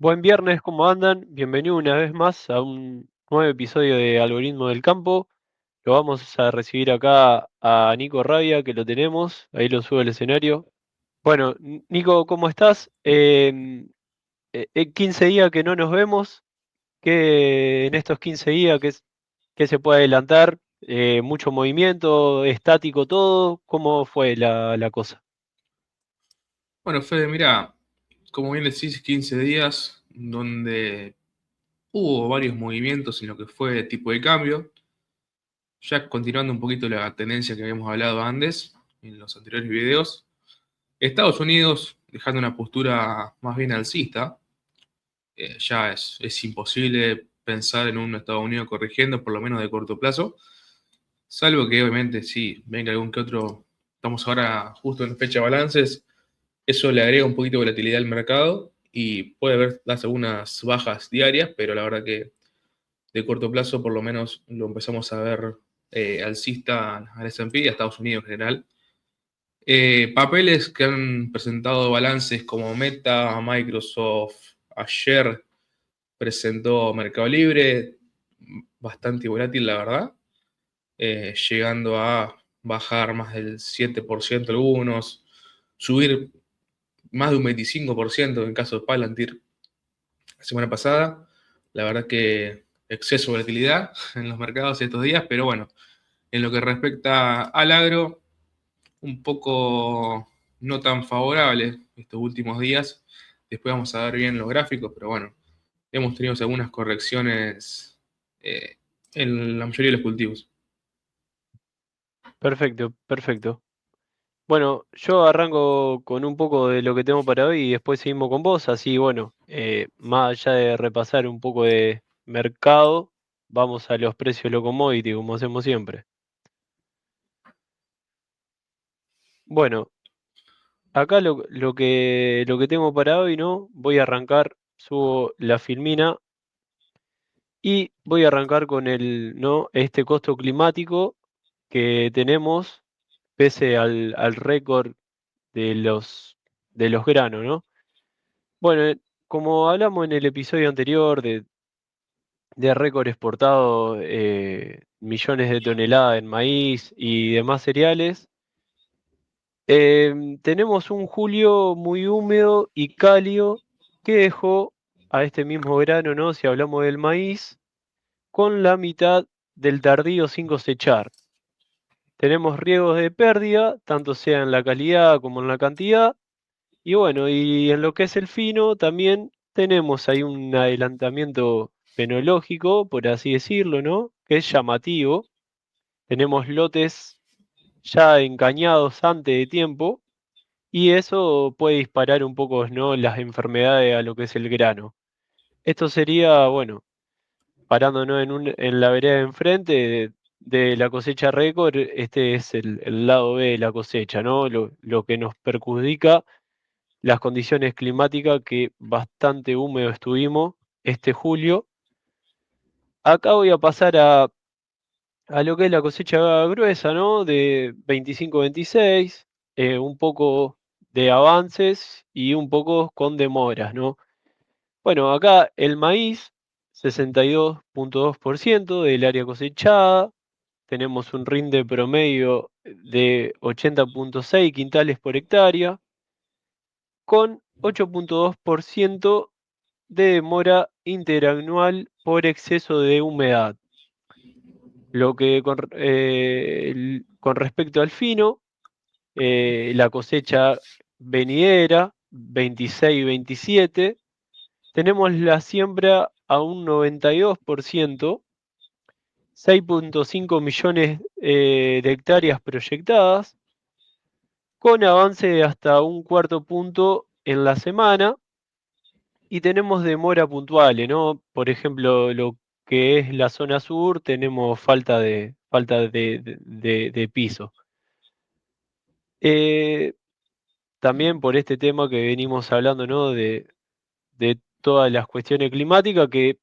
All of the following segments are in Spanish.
Buen viernes, ¿cómo andan? Bienvenido una vez más a un nuevo episodio de Algoritmo del Campo. Lo vamos a recibir acá a Nico Rabia, que lo tenemos. Ahí lo subo al escenario. Bueno, Nico, ¿cómo estás? 15 días que no nos vemos. ¿Qué en estos 15 días qué se puede adelantar? ¿Mucho movimiento? ¿Estático todo? ¿Cómo fue la cosa? Bueno, Fede, mira, como bien decís, 15 días donde hubo varios movimientos en lo que fue tipo de cambio, ya continuando un poquito la tendencia que habíamos hablado antes en los anteriores videos. Estados Unidos dejando una postura más bien alcista, ya es imposible pensar en un Estados Unidos corrigiendo, por lo menos de corto plazo, salvo que obviamente sí, venga algún que otro, estamos ahora justo en fecha de balances. Eso le agrega un poquito de volatilidad al mercado y puede haber darse algunas bajas diarias, pero la verdad que de corto plazo por lo menos lo empezamos a ver alcista al S&P y a Estados Unidos en general. Papeles que han presentado balances como Meta, Microsoft, ayer presentó Mercado Libre, bastante volátil la verdad, llegando a bajar más del 7% algunos, subir más de un 25% en el caso de Palantir la semana pasada. La verdad que exceso de volatilidad en los mercados estos días, pero bueno, en lo que respecta al agro, un poco no tan favorable estos últimos días. Después vamos a ver bien los gráficos, pero bueno, hemos tenido algunas correcciones eh, en la mayoría de los cultivos. Perfecto, perfecto. Bueno, yo arranco con un poco de lo que tengo para hoy y después seguimos con vos. Así, bueno, más allá de repasar un poco de mercado, vamos a los precios de los commodities, como hacemos siempre. Bueno, acá lo que tengo para hoy, ¿no? Voy a arrancar, subo la filmina y voy a arrancar con ¿no? Este costo climático que tenemos pese al récord de los granos, ¿no? Bueno, como hablamos en el episodio anterior de récord exportado, millones de toneladas en maíz y demás cereales, tenemos un julio muy húmedo y cálido que dejó a este mismo grano, ¿no? Si hablamos del maíz, con la mitad del tardío sin cosechar. Tenemos riesgos de pérdida, tanto sea en la calidad como en la cantidad. Y bueno, y en lo que es el fino, también tenemos ahí un adelantamiento fenológico, por así decirlo, ¿no? Que es llamativo. Tenemos lotes ya encañados antes de tiempo y eso puede disparar un poco, ¿no? Las enfermedades a lo que es el grano. Esto sería, bueno, parándonos en la vereda de enfrente de la cosecha récord, este es el lado B de la cosecha, ¿no? Lo que nos perjudica las condiciones climáticas que bastante húmedo estuvimos este julio. Acá voy a pasar a lo que es la cosecha gruesa, ¿no? De 25-26, un poco de avances y un poco con demoras, ¿no? Bueno, acá el maíz, 62,2% del área cosechada, tenemos un rinde promedio de 80,6 quintales por hectárea, con 8,2% de demora interanual por exceso de humedad. Lo que con respecto al fino, la cosecha venidera 26-27, tenemos la siembra a un 92%, 6,5 millones de hectáreas proyectadas, con avance de hasta un cuarto punto en la semana. Y tenemos demora puntuales, ¿no? Por ejemplo, lo que es la zona sur, tenemos falta de piso. Eh, También por este tema que venimos hablando, ¿no? De todas las cuestiones climáticas que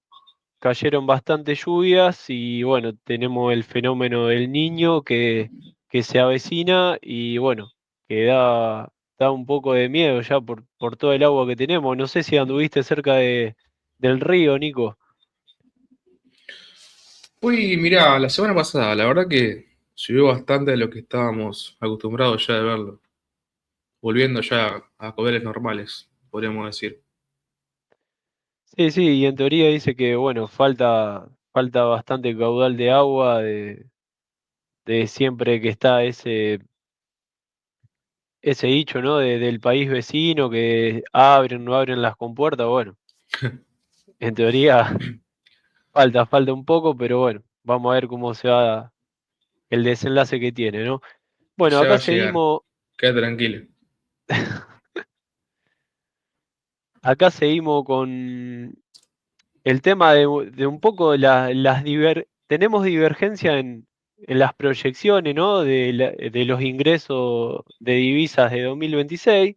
cayeron bastantes lluvias y bueno, tenemos el fenómeno del Niño que se avecina y bueno, que da un poco de miedo ya por todo el agua que tenemos. No sé si anduviste cerca del río, Nico. Uy, mira, la semana pasada, la verdad que subió bastante de lo que estábamos acostumbrados ya de verlo. Volviendo ya a niveles normales, podríamos decir. Sí, sí, y en teoría dice que, bueno, falta bastante caudal de agua de siempre que está ese dicho, ¿no? Del país vecino que abren, no abren las compuertas. Bueno, en teoría falta un poco, pero bueno, vamos a ver cómo se va el desenlace que tiene, ¿no? Bueno, Ya va a llegar, quédate tranquilo. acá seguimos con el tema de un poco tenemos divergencia en las proyecciones, ¿no? De los ingresos de divisas de 2026.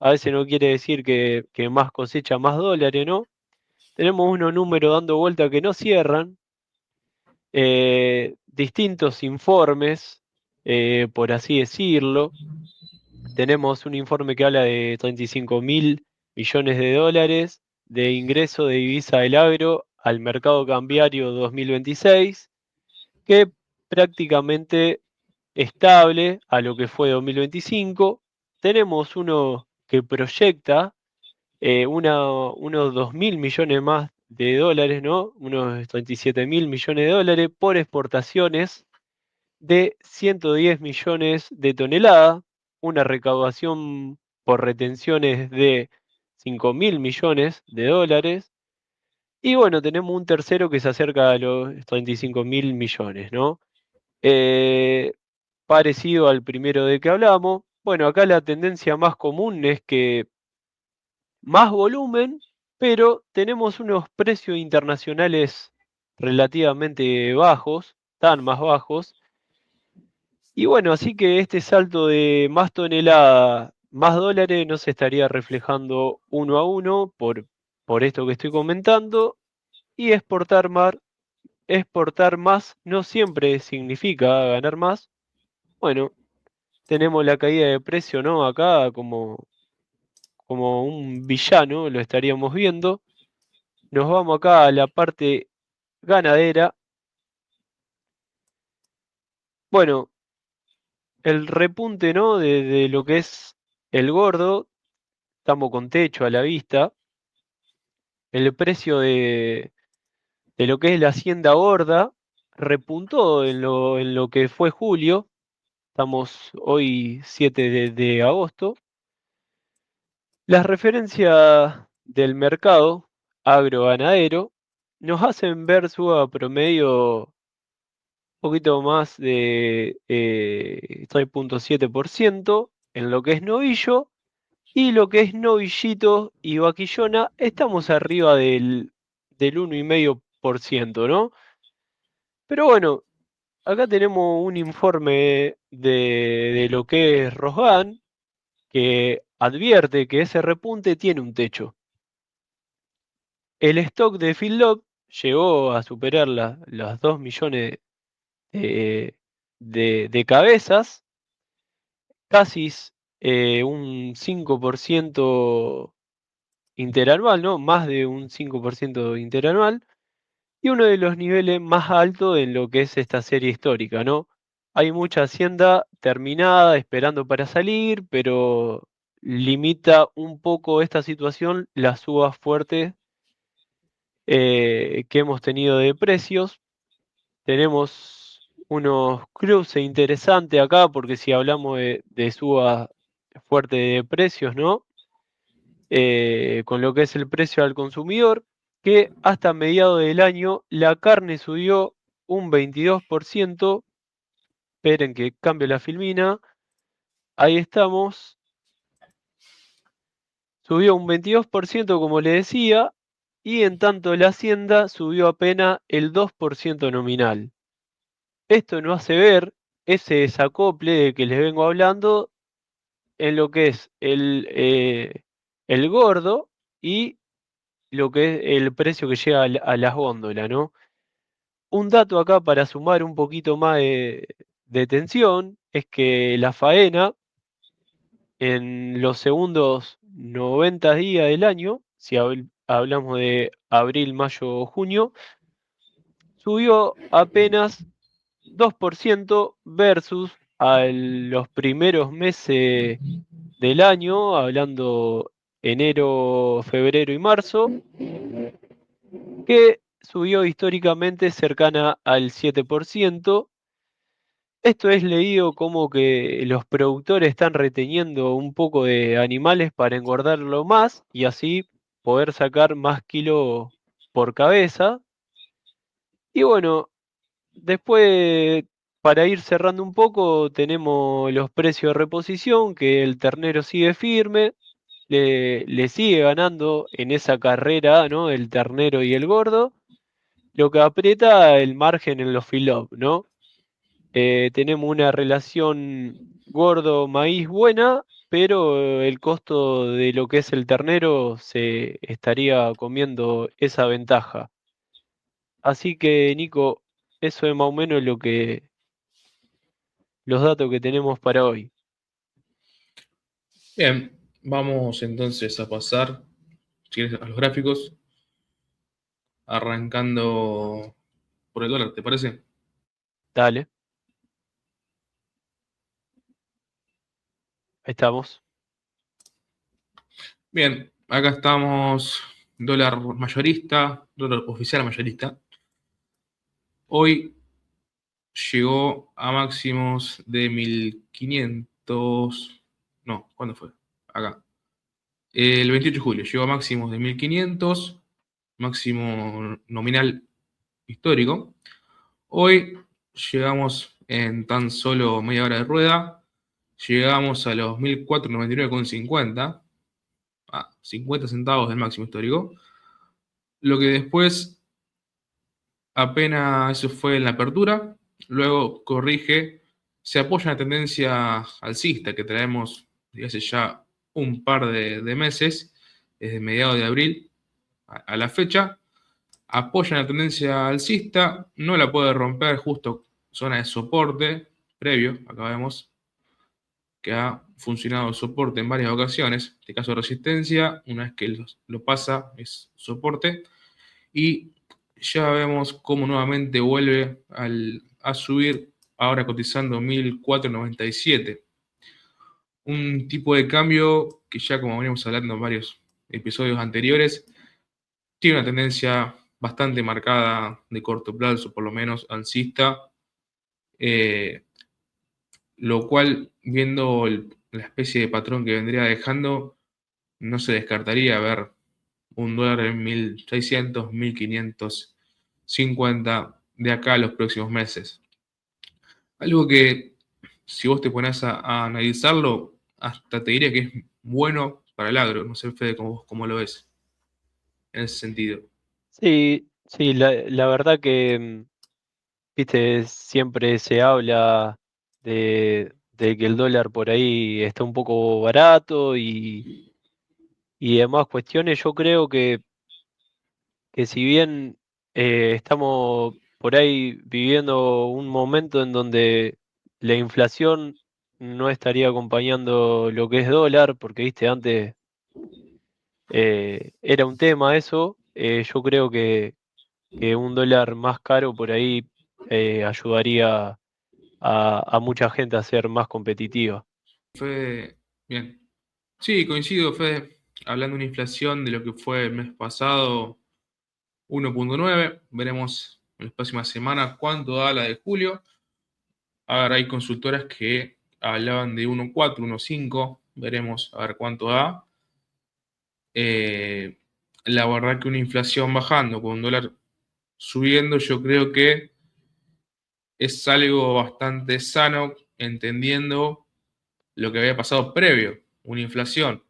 A veces no quiere decir que más cosecha más dólares, ¿no? Tenemos unos números dando vuelta que no cierran, distintos informes, por así decirlo. Tenemos un informe que habla de 35.000 millones de dólares de ingreso de divisa del agro al mercado cambiario 2026, que prácticamente estable a lo que fue 2025. Tenemos uno que proyecta unos 2.000 millones más de dólares, ¿no? Unos 37.000 millones de dólares por exportaciones de 110 millones de toneladas, una recaudación por retenciones de 5.000 millones de dólares, y bueno, tenemos un tercero que se acerca a los 35.000 millones, ¿no? Eh, Parecido al primero de que hablamos. Bueno, acá la tendencia más común es que más volumen, pero tenemos unos precios internacionales relativamente bajos, tan más bajos. Y bueno, así que este salto de más tonelada, más dólares, no se estaría reflejando uno a uno por esto que estoy comentando. Y exportar más no siempre significa ganar más. Bueno, tenemos la caída de precio, ¿no? Acá como un villano, lo estaríamos viendo. Nos vamos acá a la parte ganadera. Bueno, el repunte, ¿no? De lo que es el gordo, estamos con techo a la vista. El precio de lo que es la hacienda gorda repuntó en lo que fue julio. Estamos hoy 7 de agosto. Las referencias del mercado agroganadero nos hacen ver suba promedio un poquito más de 3,7% en lo que es novillo, y lo que es novillito y vaquillona estamos arriba del 1,5%, ¿no? Pero bueno, acá tenemos un informe de lo que es Rosban, que advierte que ese repunte tiene un techo. El stock de feedlot llegó a superar las 2 millones de cabezas, casi un 5% interanual, ¿no? Más de un 5% interanual, y uno de los niveles más altos en lo que es esta serie histórica, ¿no? Hay mucha hacienda terminada, esperando para salir, pero limita un poco esta situación las subas fuertes que hemos tenido de precios. Tenemos unos cruces interesantes acá, porque si hablamos de suba fuerte de precios, ¿no? Con lo que es el precio al consumidor, que hasta mediados del año la carne subió un 22%. Esperen que cambie la filmina. Ahí estamos. Subió un 22%, como le decía, y en tanto la hacienda subió apenas el 2% nominal. Esto nos hace ver ese desacople de que les vengo hablando en lo que es el gordo y lo que es el precio que llega a las góndolas, ¿no? Un dato acá para sumar un poquito más de tensión es que la faena en los segundos 90 días del año, si hablamos de abril, mayo, junio, subió apenas 2% versus a los primeros meses del año, hablando enero, febrero y marzo, que subió históricamente cercana al 7%. Esto es leído como que los productores están reteniendo un poco de animales para engordarlo más y así poder sacar más kilos por cabeza. Y bueno, después, para ir cerrando un poco, tenemos los precios de reposición, que el ternero sigue firme, le sigue ganando en esa carrera, ¿no? El ternero y el gordo, lo que aprieta el margen en los fill-up, ¿no? Tenemos una relación gordo-maíz buena, pero el costo de lo que es el ternero se estaría comiendo esa ventaja. Así que, Nico, eso es más o menos los datos que tenemos para hoy. Bien, vamos entonces a pasar, si quieres, a los gráficos, arrancando por el dólar, ¿te parece? Dale, ahí estamos. Bien, acá estamos, dólar mayorista, dólar oficial mayorista. Hoy llegó a máximos de 1500. No, ¿cuándo fue? Acá. El 28 de julio llegó a máximos de 1500, máximo nominal histórico. Hoy llegamos en tan solo media hora de rueda, llegamos a los 1499,50, a 50 centavos del máximo histórico. Lo que después apenas eso fue en la apertura, luego corrige, se apoya en la tendencia alcista que traemos desde hace ya un par de meses, desde mediados de abril a la fecha, apoya en la tendencia alcista, no la puede romper justo zona de soporte previo, acá vemos que ha funcionado el soporte en varias ocasiones, en este caso resistencia, una vez que lo pasa es soporte, y ya vemos cómo nuevamente vuelve a subir, ahora cotizando 1497. Un tipo de cambio que ya como veníamos hablando en varios episodios anteriores, tiene una tendencia bastante marcada de corto plazo, por lo menos alcista, eh, lo cual, viendo la especie de patrón que vendría dejando, no se descartaría ver un dólar en 1600, 1550 de acá a los próximos meses. Algo que, si vos te pones a analizarlo, hasta te diría que es bueno para el agro. No sé, Fede, cómo lo ves en ese sentido. Sí, sí, la verdad que, viste, siempre se habla de que el dólar por ahí está un poco barato y demás cuestiones. Yo creo que si bien estamos por ahí viviendo un momento en donde la inflación no estaría acompañando lo que es dólar, porque viste, antes era un tema eso, yo creo que un dólar más caro por ahí ayudaría a mucha gente a ser más competitiva. Fede, bien. Sí, coincido, Fede. Hablando de una inflación de lo que fue el mes pasado, 1,9. Veremos en las próximas semanas cuánto da la de julio. Ahora hay consultoras que hablaban de 1,4, 1,5. Veremos a ver cuánto da. Eh, la verdad que una inflación bajando con un dólar subiendo, yo creo que es algo bastante sano, entendiendo lo que había pasado previo. Una inflación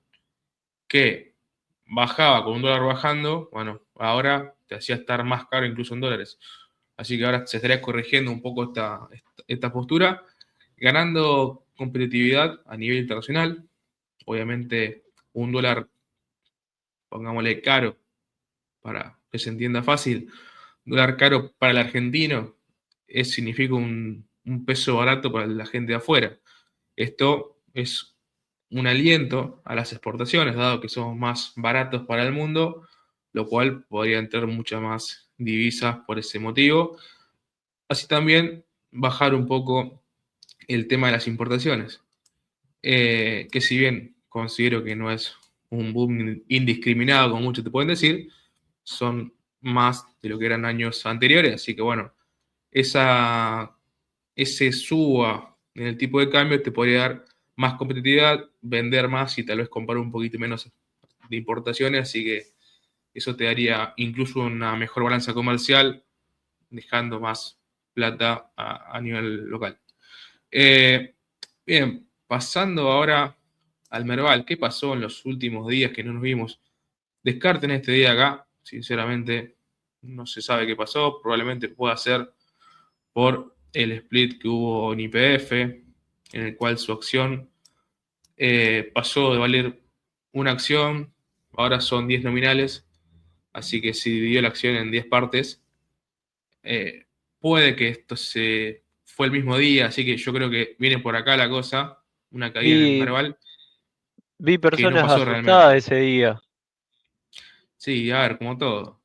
que bajaba con un dólar bajando, bueno, ahora te hacía estar más caro incluso en dólares. Así que ahora se estaría corrigiendo un poco esta postura, ganando competitividad a nivel internacional. Obviamente, un dólar, pongámosle caro, para que se entienda fácil, dólar caro para el argentino significa un peso barato para la gente de afuera. Esto es un aliento a las exportaciones, dado que somos más baratos para el mundo, lo cual podría entrar muchas más divisas por ese motivo. Así también bajar un poco el tema de las importaciones, que si bien considero que no es un boom indiscriminado, como muchos te pueden decir, son más de lo que eran años anteriores, así que bueno, esa, ese suba en el tipo de cambio te podría dar más competitividad, vender más y tal vez comprar un poquito menos de importaciones, así que eso te daría incluso una mejor balanza comercial, dejando más plata a nivel local. Eh, Bien, pasando ahora al Merval, ¿qué pasó en los últimos días que no nos vimos? Descarten este día acá, sinceramente no se sabe qué pasó, probablemente pueda ser por el split que hubo en YPF, en el cual su acción pasó de valer una acción, ahora son 10 nominales, así que se dividió la acción en 10 partes. Puede que esto se fue el mismo día, así que yo creo que viene por acá la cosa, una caída en el Vi, Merval, vi que no personas pasó asustadas realmente. ese día. Sí, a ver, como todo.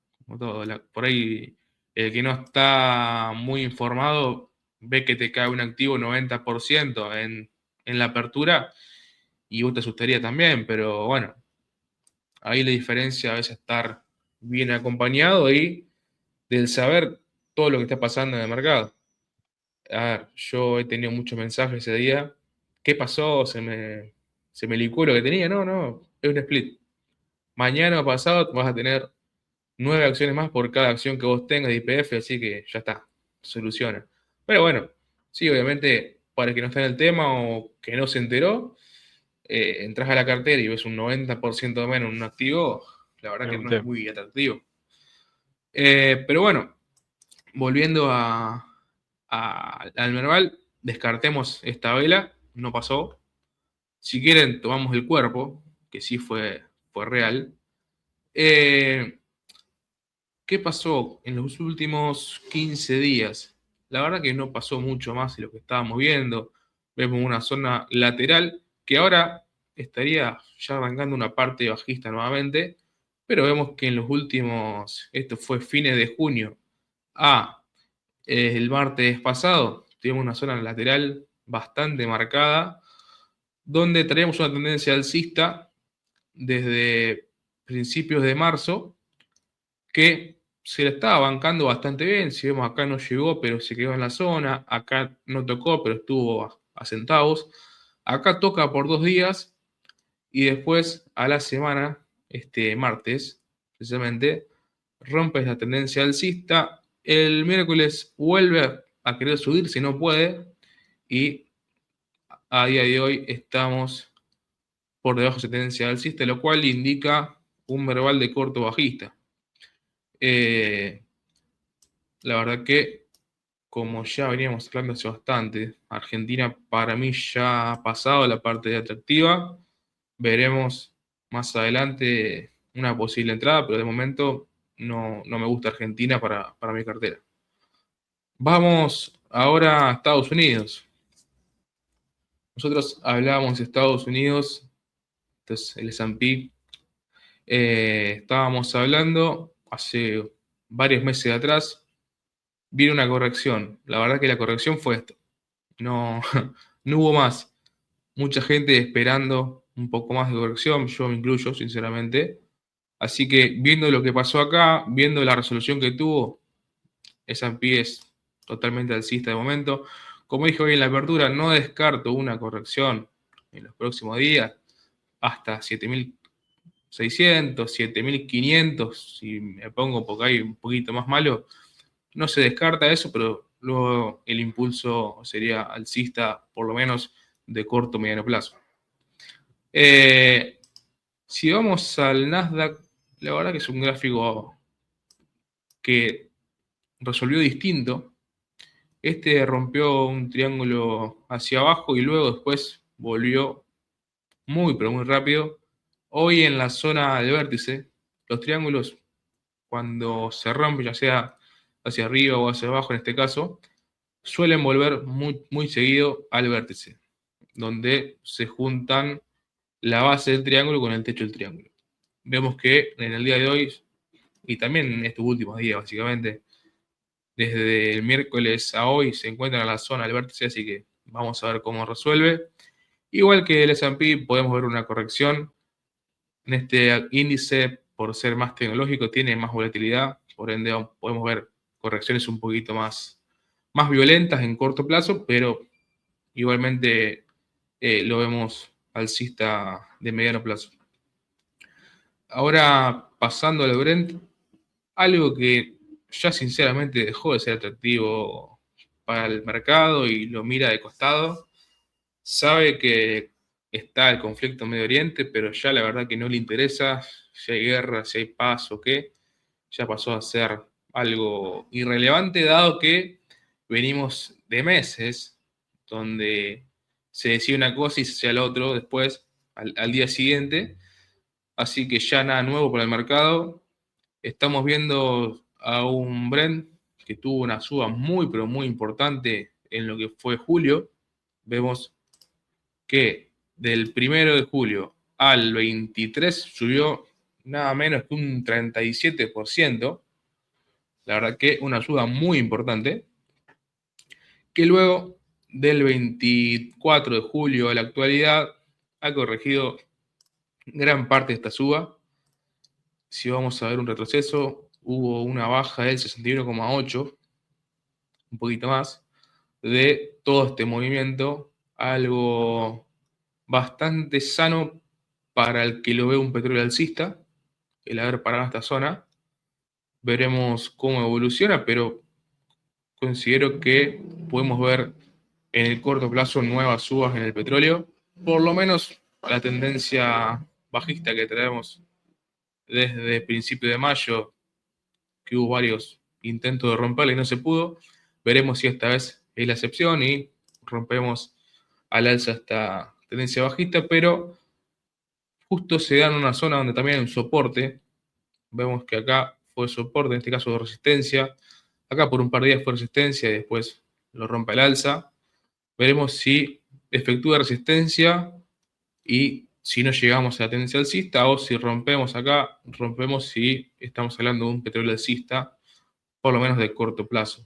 Por ahí el que no está muy informado ve que te cae un activo 90% en la apertura y vos te asustaría también, pero bueno, ahí la diferencia a veces estar bien acompañado y del saber todo lo que está pasando en el mercado. A ver, yo he tenido muchos mensajes ese día. ¿Qué pasó? Se me licuó lo que tenía. No, no, es un split. Mañana o pasado vas a tener 9 acciones más por cada acción que vos tengas de YPF, así que ya está, soluciona. Pero bueno, sí, obviamente, para el que no está en el tema o que no se enteró, entras a la cartera y ves un 90% de menos en un activo, la verdad Es que un no es tema. muy atractivo. Pero bueno, volviendo al Merval, descartemos esta vela, no pasó. Si quieren, tomamos el cuerpo, que sí fue real. Eh, ¿Qué pasó en los últimos 15 días? La verdad que no pasó mucho más de lo que estábamos viendo. Vemos una zona lateral que ahora estaría ya arrancando una parte bajista nuevamente, pero vemos que en los últimos, esto fue fines de junio a el martes pasado, tuvimos una zona lateral bastante marcada, donde traíamos una tendencia alcista desde principios de marzo que se la estaba bancando bastante bien. Si vemos acá no llegó, pero se quedó en la zona. Acá no tocó, pero estuvo a centavos. Acá toca por 2 días y después a la semana, este martes, precisamente, rompe esa tendencia alcista. El miércoles vuelve a querer subir si no puede y a día de hoy estamos por debajo de esa tendencia alcista, lo cual indica un verbal de corto bajista. Eh, la verdad que como ya veníamos hablando hace bastante, Argentina para mí ya ha pasado la parte de atractiva. Veremos más adelante una posible entrada, pero de momento no me gusta Argentina para mi cartera. Vamos ahora a Estados Unidos. Nosotros hablábamos de Estados Unidos, entonces el S&P, estábamos hablando hace varios meses atrás, viene una corrección. La verdad que la corrección fue esto. No, no hubo más. Mucha gente esperando un poco más de corrección, yo me incluyo, sinceramente. Así que viendo lo que pasó acá, viendo la resolución que tuvo, S&P es totalmente alcista de momento. Como dije hoy en la apertura, no descarto una corrección en los próximos días hasta 7.600, 7.500, si me pongo porque hay un poquito más malo, no se descarta eso, pero luego el impulso sería alcista, por lo menos de corto o mediano plazo. Eh, si vamos al Nasdaq, la verdad que es un gráfico que resolvió distinto. Este rompió un triángulo hacia abajo y luego después volvió muy, pero muy rápido. Hoy en la zona del vértice, los triángulos, cuando se rompen, ya sea hacia arriba o hacia abajo en este caso, suelen volver muy, muy seguido al vértice, donde se juntan la base del triángulo con el techo del triángulo. Vemos que en el día de hoy, y también en estos últimos días, básicamente, desde el miércoles a hoy se encuentran en la zona del vértice, así que vamos a ver cómo resuelve. Igual que el S&P, podemos ver una corrección. En este índice, por ser más tecnológico, tiene más volatilidad, por ende podemos ver correcciones un poquito más violentas en corto plazo, pero igualmente lo vemos alcista de mediano plazo. Ahora, pasando al Brent, algo que ya sinceramente dejó de ser atractivo para el mercado y lo mira de costado, sabe que está el conflicto en Medio Oriente, pero ya la verdad que no le interesa si hay guerra, si hay paz o qué, ya pasó a ser algo irrelevante dado que venimos de meses donde se decía una cosa y se hacía lo otro después, al día siguiente, así que ya nada nuevo para el mercado. Estamos viendo a un Brent que tuvo una suba muy, pero muy importante en lo que fue julio. Vemos que del 1 de julio al 23 subió nada menos que un 37%. La verdad que una suba muy importante. Que luego del 24 de julio a la actualidad ha corregido gran parte de esta suba. Si vamos a ver un retroceso, hubo una baja del 61,8, un poquito más, de todo este movimiento, algo bastante sano para el que lo ve un petróleo alcista, el haber parado en esta zona. Veremos cómo evoluciona, pero considero que podemos ver en el corto plazo nuevas subas en el petróleo, por lo menos la tendencia bajista que traemos desde principio de mayo, que hubo varios intentos de romperla y no se pudo. Veremos si esta vez es la excepción y rompemos al alza esta tendencia bajista, pero justo se da en una zona donde también hay un soporte. Vemos que acá fue soporte, en este caso de resistencia. Acá por un par de días fue resistencia y después lo rompe al alza. Veremos si efectúa resistencia y si no llegamos a la tendencia alcista o si rompemos acá, rompemos si estamos hablando de un petróleo alcista, por lo menos de corto plazo.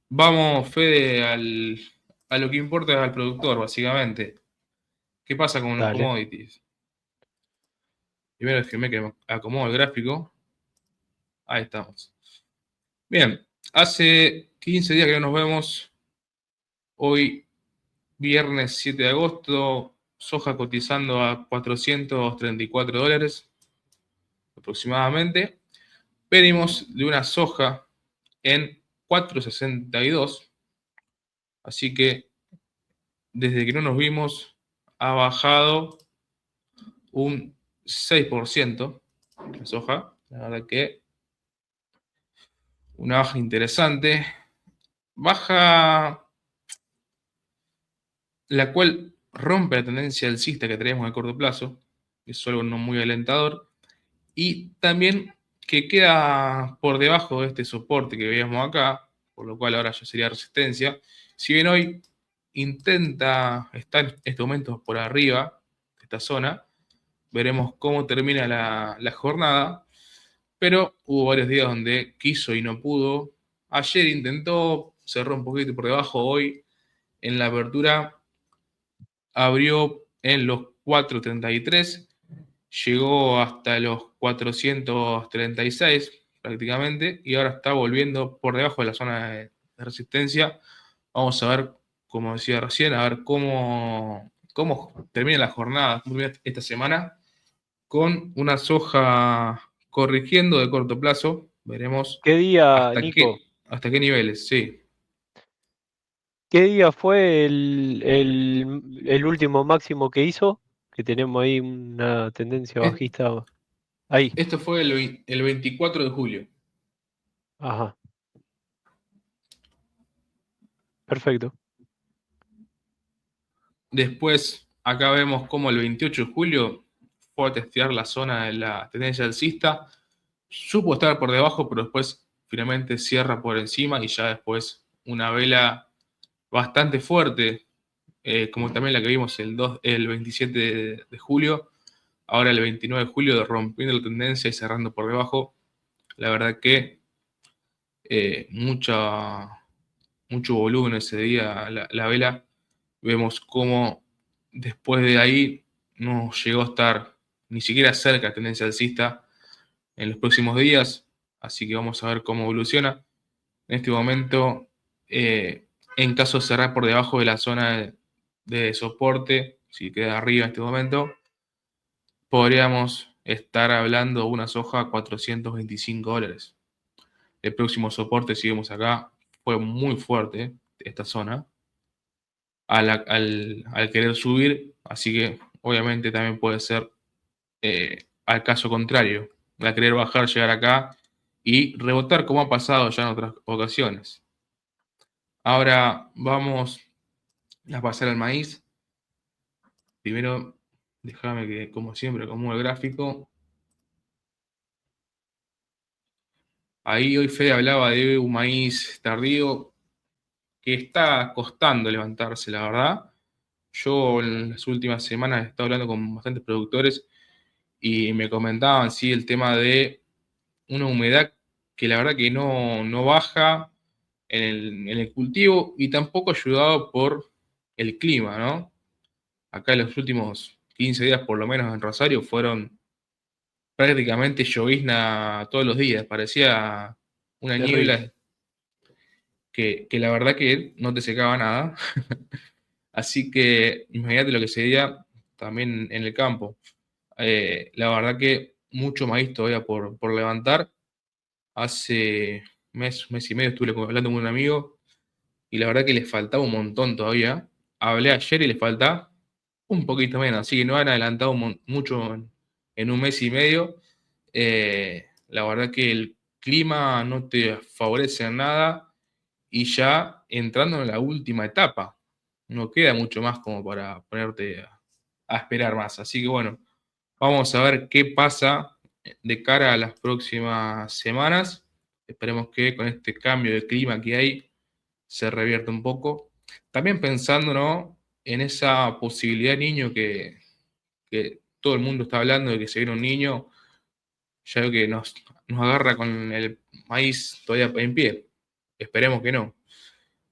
Vamos, Fede, a lo que importa al productor, básicamente. ¿Qué pasa con los Dale. commodities? Primero déjenme que acomodo el gráfico. Ahí estamos. Bien, hace 15 días que no nos vemos. Hoy, viernes 7 de agosto, soja cotizando a $434 aproximadamente. Venimos de una soja en 462. Así que desde que no nos vimos ha bajado un 6% la soja. La verdad que una baja interesante. Baja la cual rompe la tendencia alcista que traíamos a corto plazo. Es algo no muy alentador. Y también que queda por debajo de este soporte que veíamos acá, por lo cual ahora ya sería resistencia. Si bien hoy intenta estar en este momento por arriba de esta zona, veremos cómo termina la jornada, pero hubo varios días donde quiso y no pudo. Ayer intentó, cerró un poquito por debajo, hoy en la apertura abrió en los 433, llegó hasta los 436 prácticamente y ahora está volviendo por debajo de la zona de resistencia. Vamos a ver, como decía recién, a ver cómo termina la jornada, cómo termina esta semana, con una soja corrigiendo de corto plazo. Veremos ¿Qué día, hasta Nico? hasta qué niveles, sí. ¿Qué día fue el último máximo que hizo? Que tenemos ahí una tendencia bajista. Ahí. Esto fue el 24 de julio. Ajá. Perfecto. Después, acá vemos cómo el 28 de julio fue a testear la zona de la tendencia alcista. Supo estar por debajo, pero después finalmente cierra por encima y ya después una vela bastante fuerte como también la que vimos el 27 de julio, ahora el 29 de julio, rompiendo la tendencia y cerrando por debajo. La verdad que mucho volumen ese día la vela. Vemos cómo después de ahí no llegó a estar ni siquiera cerca de tendencia alcista en los próximos días, así que vamos a ver cómo evoluciona. En este momento, en caso de cerrar por debajo de la zona de soporte, si queda arriba en este momento, podríamos estar hablando de una soja a $425. El próximo soporte, si vemos acá, fue muy fuerte esta zona al querer subir, así que obviamente también puede ser al caso contrario, al querer bajar, llegar acá y rebotar como ha pasado ya en otras ocasiones. Ahora vamos a pasar al maíz. Primero, déjame que, como siempre, acomodo el gráfico. Ahí hoy Fede hablaba de un maíz tardío que está costando levantarse, la verdad. Yo en las últimas semanas he estado hablando con bastantes productores y me comentaban, sí, el tema de una humedad que la verdad que no baja en el cultivo y tampoco ayudado por el clima, ¿no? Acá en los últimos 15 días, por lo menos en Rosario, fueron prácticamente llovizna todos los días. Parecía una Terrible. niebla que la verdad que no te secaba nada. Así que imagínate lo que sería también en el campo. La verdad que mucho maíz todavía por levantar. Hace mes y medio estuve hablando con un amigo y la verdad que le faltaba un montón todavía. Hablé ayer y le falta un poquito menos, así que no han adelantado mucho en un mes y medio. La verdad que el clima no te favorece en nada y ya entrando en la última etapa, no queda mucho más como para ponerte a esperar más. Así que bueno, vamos a ver qué pasa de cara a las próximas semanas. Esperemos que con este cambio de clima que hay se revierta un poco. También pensando, ¿no?, en esa posibilidad de niño que todo el mundo está hablando de que se viene un niño, ya veo que nos agarra con el maíz todavía en pie. Esperemos que no.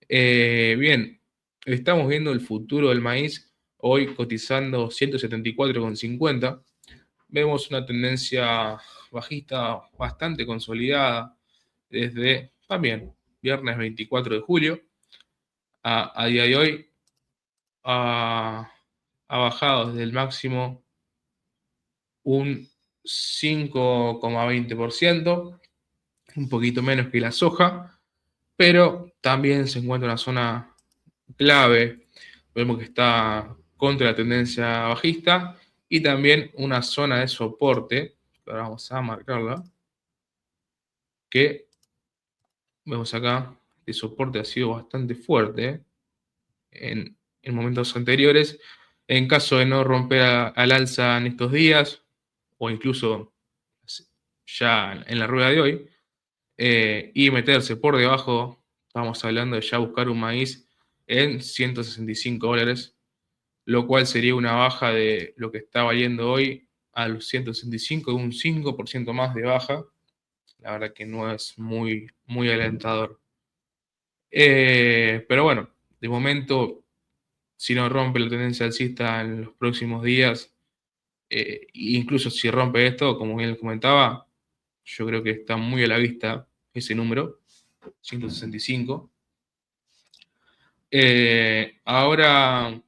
Bien, estamos viendo el futuro del maíz hoy cotizando 174,50. Vemos una tendencia bajista bastante consolidada desde también viernes 24 de julio. A día de hoy ha, ha bajado desde el máximo un 5,20%, un poquito menos que la soja, pero también se encuentra en una zona clave. Vemos que está contra la tendencia bajista y también una zona de soporte, ahora vamos a marcarla, que vemos acá, el soporte ha sido bastante fuerte en momentos anteriores. En caso de no romper al alza en estos días, o incluso ya en la rueda de hoy, y meterse por debajo, estamos hablando de ya buscar un maíz en $165, lo cual sería una baja de lo que está valiendo hoy a los 165, un 5% más de baja. La verdad que no es muy alentador. Pero bueno, de momento, si no rompe la tendencia alcista en los próximos días, incluso si rompe esto, como bien les comentaba, yo creo que está muy a la vista ese número, 165. Ahora,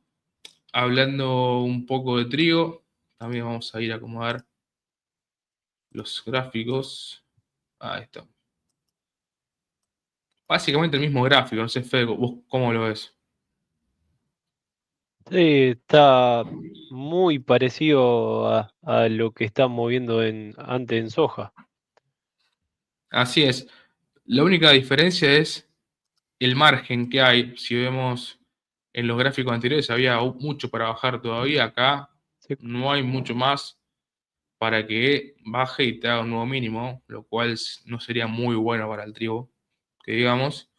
hablando un poco de trigo, también vamos a ir a acomodar los gráficos. Ahí está. Básicamente el mismo gráfico, no sé, Fede, vos cómo lo ves. Sí, está muy parecido a lo que está moviendo antes en soja. Así es. La única diferencia es el margen que hay. Si vemos en los gráficos anteriores, había mucho para bajar todavía. Acá Sí. no hay mucho más para que baje y te haga un nuevo mínimo, lo cual no sería muy bueno para el trigo, que digamos.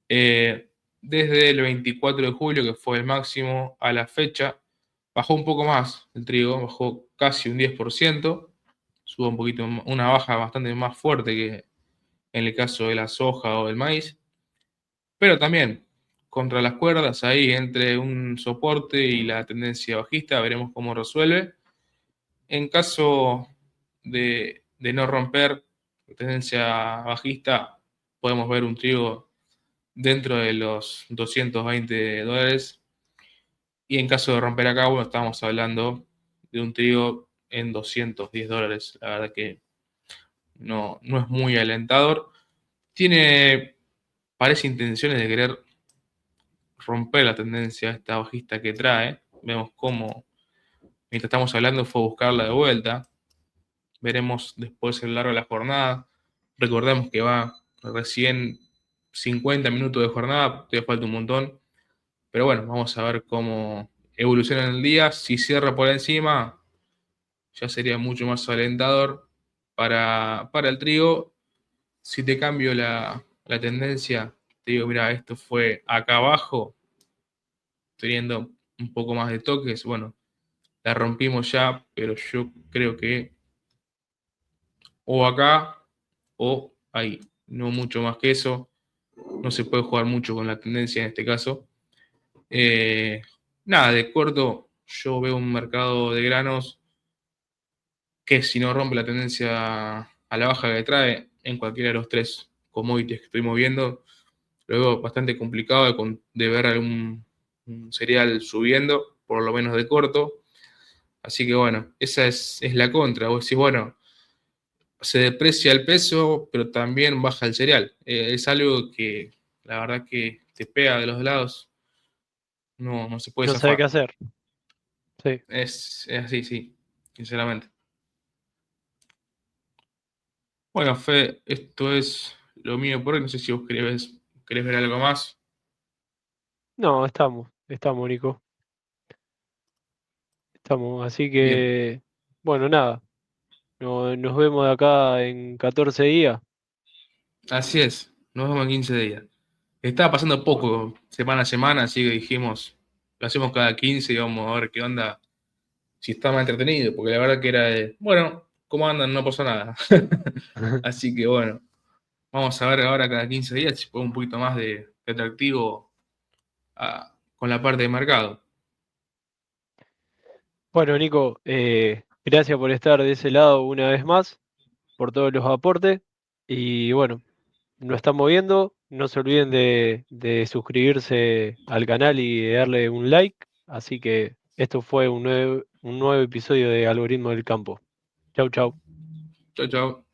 Eh, desde el 24 de julio, que fue el máximo, a la fecha, bajó un poco más el trigo, bajó casi un 10%, subo un poquito, una baja bastante más fuerte que en el caso de la soja o el maíz, pero también contra las cuerdas, ahí entre un soporte y la tendencia bajista, veremos cómo resuelve. En caso de no romper la tendencia bajista, podemos ver un trigo dentro de los $220. Y en caso de romper acá, bueno, estamos hablando de un trigo en $210. La verdad que no es muy alentador. Tiene, parece intenciones de querer romper la tendencia esta bajista que trae. Vemos cómo, mientras estamos hablando, fue a buscarla de vuelta. Veremos después a lo largo de la jornada. Recordemos que va recién 50 minutos de jornada, todavía falta un montón. Pero bueno, vamos a ver cómo evoluciona en el día. Si cierra por encima, ya sería mucho más alentador para el trigo. Si te cambio la tendencia, te digo, mira, esto fue acá abajo, teniendo un poco más de toques. Bueno, la rompimos ya, pero yo creo que o acá o ahí. No mucho más que eso. No se puede jugar mucho con la tendencia en este caso. Eh, nada, de corto, yo veo un mercado de granos que si no rompe la tendencia a la baja que trae en cualquiera de los tres commodities que estuvimos viendo, lo veo bastante complicado de ver algún un cereal subiendo, por lo menos de corto. Así que bueno, esa es la contra. Vos decís, bueno, se deprecia el peso, pero también baja el cereal. Es algo que la verdad que te pega de los lados, no se puede No sabe qué zafar. hacer. Sí. Es así, sí, sinceramente. Bueno, Fe, esto es lo mío por hoy. No sé si vos querés ver algo más. No, estamos, Nico. Estamos. Así Bien, que, bueno, nada. Nos vemos de acá en 14 días. así es. Nos vemos en 15 días. Estaba pasando Bueno, poco, semana a semana, así que dijimos, lo hacemos cada 15 y vamos a ver qué onda, si está más entretenido, porque la verdad que era de, bueno, ¿cómo andan? No pasó nada. Así que bueno, vamos a ver ahora cada 15 días si pongo un poquito más de atractivo con la parte de mercado. bueno, Nico, gracias por estar de ese lado una vez más, por todos los aportes. Y bueno, nos estamos viendo. No se olviden de suscribirse al canal y de darle un like. Así que esto fue un nuevo episodio de Algoritmo del Campo. Chau, chau. Chao, chao.